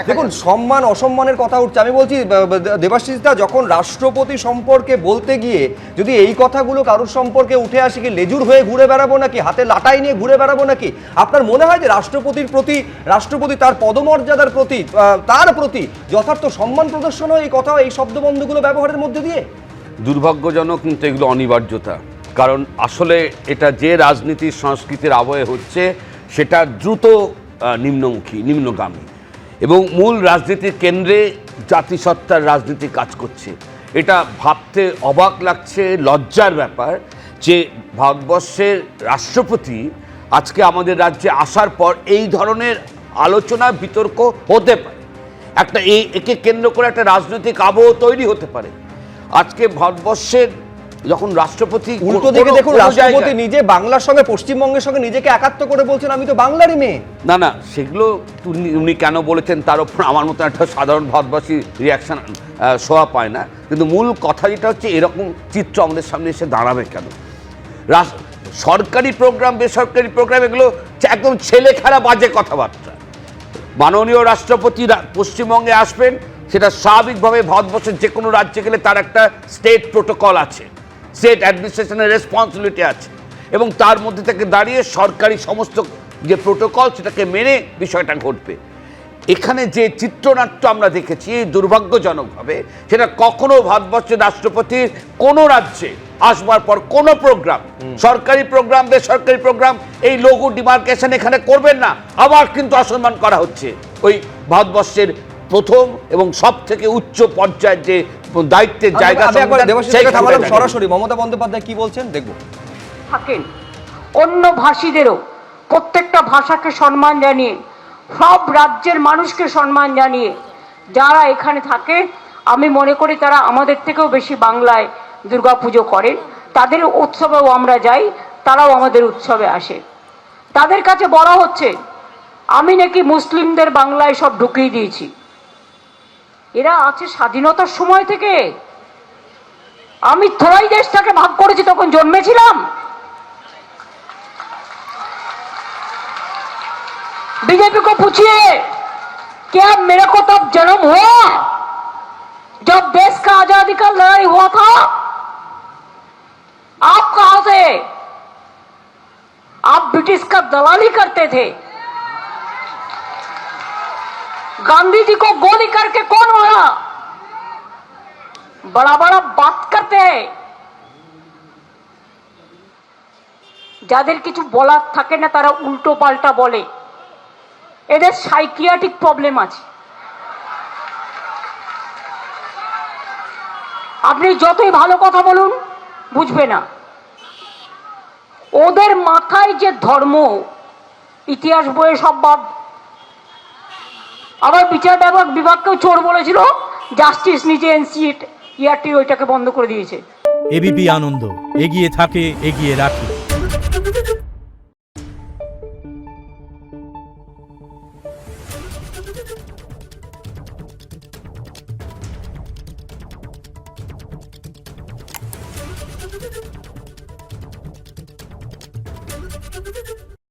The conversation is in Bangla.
দেখুন সম্মান অসম্মানের কথা উঠছে, আমি বলছি দেবাশিসদা যখন রাষ্ট্রপতি সম্পর্কে বলতে গিয়ে যদি এই কথাগুলো কারোর সম্পর্কে উঠে আসে, কি লেজুর হয়ে ঘুরে বেড়াবো নাকি, হাতে লাটাই নিয়ে ঘুরে বেড়াবো নাকি? আপনার মনে হয় যে রাষ্ট্রপতির প্রতি, রাষ্ট্রপতি তার পদমর্যাদার প্রতি, তার প্রতি যথার্থ সম্মান প্রদর্শন হয় এই কথা, এই শব্দবন্ধগুলো ব্যবহারের মধ্যে দিয়ে? দুর্ভাগ্যজনক, কিন্তু এগুলো অনিবার্যতা। কারণ আসলে এটা যে রাজনীতির সংস্কৃতির আবহে হচ্ছে সেটা দ্রুত নিম্নগামী, এবং মূল রাজনীতির কেন্দ্রে জাতিসত্তার রাজনীতি কাজ করছে। এটা ভাবতে অবাক লাগছে, লজ্জার ব্যাপার যে ভারতবর্ষের রাষ্ট্রপতি আজকে আমাদের রাজ্যে আসার পর এই ধরনের আলোচনা বিতর্ক হতে পারে, একটা একে কেন্দ্র করে একটা রাজনৈতিক আবহ তৈরি হতে পারে। আজকে ভারতবর্ষের যখন রাষ্ট্রপতি উল্টো দিকে দেখুন, রাষ্ট্রপতি নিজে বাংলার সঙ্গে পশ্চিমবঙ্গের সঙ্গে নিজেকে একাত্ম করে বলছেন আমি তো বাংলারই মেয়ে। না, সেগুলো উনি কেন বলেছেন তার উপর আমার মতো একটা সাধারণ ভারতবাসী রিয়াকশন শোয়া পায় না। কিন্তু মূল কথা যেটা হচ্ছে, এরকম চিত্র আমাদের সামনে এসে দাঁড়াবে কেন? সরকারি প্রোগ্রাম, বেসরকারি প্রোগ্রাম, এগুলো একদম ছেলে খেলা বাজে কথাবার্তা। মাননীয় রাষ্ট্রপতি পশ্চিমবঙ্গে আসবেন, সেটা স্বাভাবিকভাবে ভারতবর্ষের যে কোনো রাজ্যে গেলে তার একটা স্টেট প্রোটোকল আছে, স্টেট অ্যাডমিনিস্ট্রেশনের রেসপন্সিবিলিটি আছে, এবং তার মধ্যে থেকে দাঁড়িয়ে সরকারি সমস্ত যে প্রোটোকল সেটাকে মেনে বিষয়টা ঘটবে। এখানে যে চিত্রনাট্য আমরা দেখেছি দুর্ভাগ্যজনকভাবে, সেটা কখনো ভারতবর্ষের রাষ্ট্রপতির কোনো রাজ্যে আসবার পর কোনো প্রোগ্রাম, সরকারি প্রোগ্রাম, বেসরকারি প্রোগ্রাম, এই লঘু ডিমার্কেশন এখানে করবেন না। আবার কিন্তু অসম্মান করা হচ্ছে ওই ভারতবর্ষের প্রথম এবং সব থেকে উচ্চ পর্যায়ের যে দায়িত্বের জায়গা। সরাসরি মমতা বন্দ্যোপাধ্যায় কি বলছেন দেখব। থাকেন অন্য ভাষীদেরও প্রত্যেকটা ভাষাকে সম্মান জানিয়ে, সব রাজ্যের মানুষকে সম্মান জানিয়ে যারা এখানে থাকে, আমি মনে করি তারা আমাদের থেকেও বেশি বাংলায় দুর্গাপুজো করেন। তাদের উৎসবেও আমরা যাই, তারাও আমাদের উৎসবে আসে। তাদের কাছে বলা হচ্ছে আমি নাকি মুসলিমদের বাংলায় সব ঢুকিয়ে দিয়েছি। এরা আছে স্বাধীনতার সময় থেকে। আমি থোড়াই দেশটাকে ভাগ করেছি, তখন জন্মেছিলাম। बीजेपी को पूछिए क्या मेरे को तब जन्म हुआ जब देश का आजादी का लड़ाई हुआ था? आप कहां से? आप ब्रिटिश का दलाली करते थे। गांधी जी को गोली करके कौन मारा? बड़ा बड़ा बात करते हैं। যাদের কিছু বলার থাকে না তারা উল্টো পাল্টা বলে। এদের সাইকিয়াট্রিক প্রবলেম আছে। আপনি যতই ভালো কথা বলুন বুঝবে না। ওদের মাথায় যে ধর্ম, ইতিহাস বইয়ে সব বাদ। আবার বিচার বিভাগকেও চোর বলেছিল, জাস্টিস নিজে এনসিইআরটি ওইটাকে বন্ধ করে দিয়েছে। এবিপি আনন্দ, এগিয়ে থাকে, এগিয়ে রাখে। Thank you.